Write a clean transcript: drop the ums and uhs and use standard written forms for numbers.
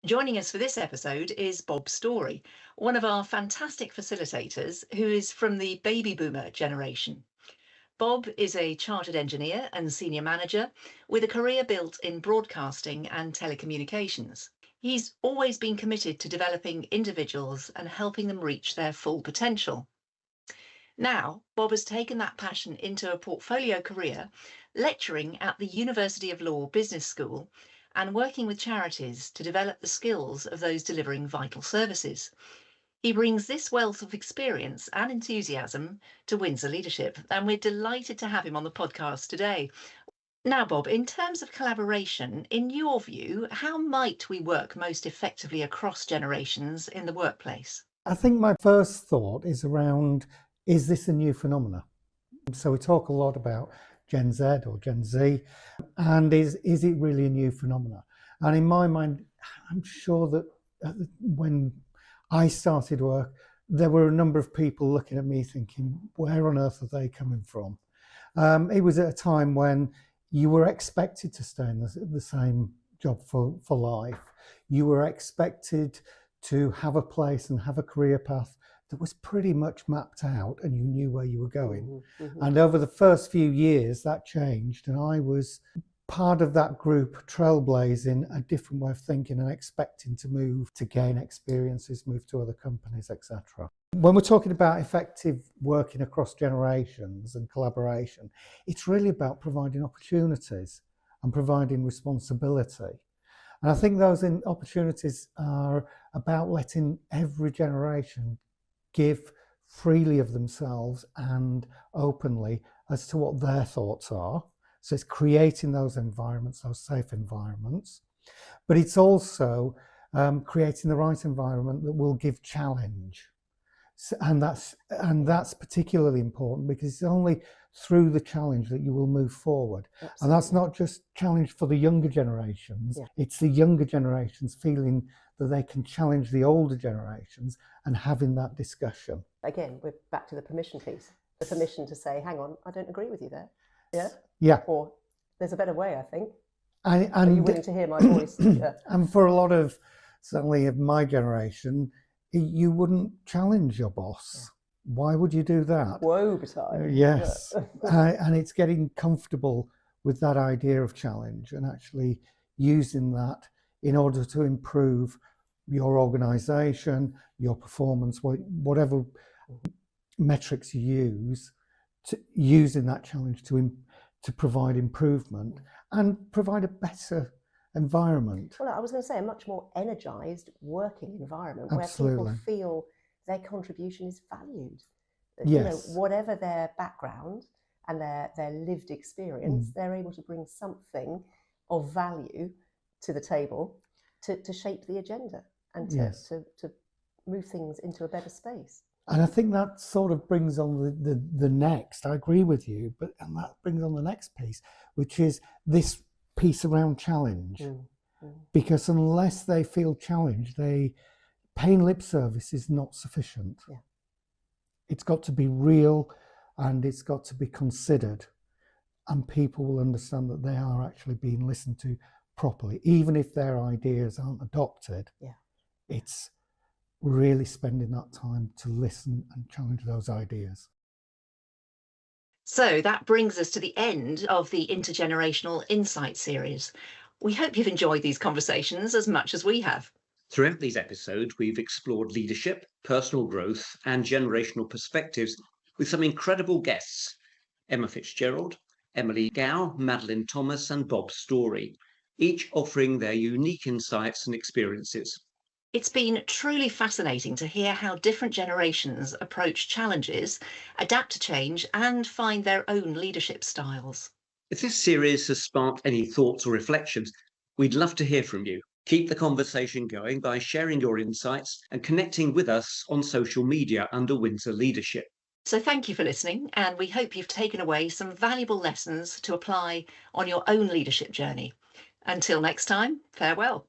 Joining us for this episode is Bob Storey, one of our fantastic facilitators who is from the baby boomer generation. Bob is a chartered engineer and senior manager with a career built in broadcasting and telecommunications. He's always been committed to developing individuals and helping them reach their full potential. Now, Bob has taken that passion into a portfolio career, lecturing at the University of Law Business School and working with charities to develop the skills of those delivering vital services. He brings this wealth of experience and enthusiasm to Windsor Leadership, and we're delighted to have him on the podcast today. Now, Bob, in terms of collaboration, in your view, how might we work most effectively across generations in the workplace? I think my first thought is around, is this a new phenomenon? So we talk a lot about Gen Z or Gen Z, and is it really a new phenomenon? And in my mind, I'm sure that when I started work, there were a number of people looking at me thinking, where on earth are they coming from? It was at a time when you were expected to stay in the same job for life. You were expected to have a place and have a career path that was pretty much mapped out and you knew where you were going. And over the first few years that changed, and I was part of that group trailblazing a different way of thinking and expecting to move to gain experiences, move to other companies, etc. When we're talking about effective working across generations and collaboration, it's really about providing opportunities and providing responsibility. And I think those opportunities are about letting every generation give freely of themselves and openly as to what their thoughts are. So it's creating those environments, those safe environments, but it's also creating the right environment that will give challenge. And that's particularly important because it's only through the challenge that you will move forward. Absolutely. And that's not just challenge for the younger generations, It's the younger generations feeling that they can challenge the older generations and having that discussion. Again, we're back to the permission piece. The permission to say, hang on, I don't agree with you there. Yeah. Or there's a better way, I think. And are you willing to hear my voice? And for a lot of, certainly of my generation, you wouldn't challenge your boss. Why would you do that? Woe betide. Yes. And it's getting comfortable with that idea of challenge and actually using that in order to improve your organisation, your performance, whatever metrics you use, using that challenge to provide improvement and provide a better environment. Well, I was going to say a much more energised working environment. Absolutely. Where people feel their contribution is valued. Yes. You know, whatever their background and their lived experience, they're able to bring something of value to the table to shape the agenda and to move things into a better space. And I think that sort of brings on the next, I agree with you, and that brings on the next piece, which is this piece around challenge. Because unless they feel challenged, paying lip service is not sufficient. It's got to be real and it's got to be considered, and people will understand that they are actually being listened to properly, even if their ideas aren't adopted. It's really spending that time to listen and challenge those ideas. So that brings us to the end of the Intergenerational Insight series. We hope you've enjoyed these conversations as much as we have. Throughout these episodes, we've explored leadership, personal growth, and generational perspectives with some incredible guests: Emma Fitzgerald, Emily Gow, Madeline Thomas, and Bob Storey, each offering their unique insights and experiences. It's been truly fascinating to hear how different generations approach challenges, adapt to change, and find their own leadership styles. If this series has sparked any thoughts or reflections, we'd love to hear from you. Keep the conversation going by sharing your insights and connecting with us on social media under Windsor Leadership. So thank you for listening, and we hope you've taken away some valuable lessons to apply on your own leadership journey. Until next time, farewell.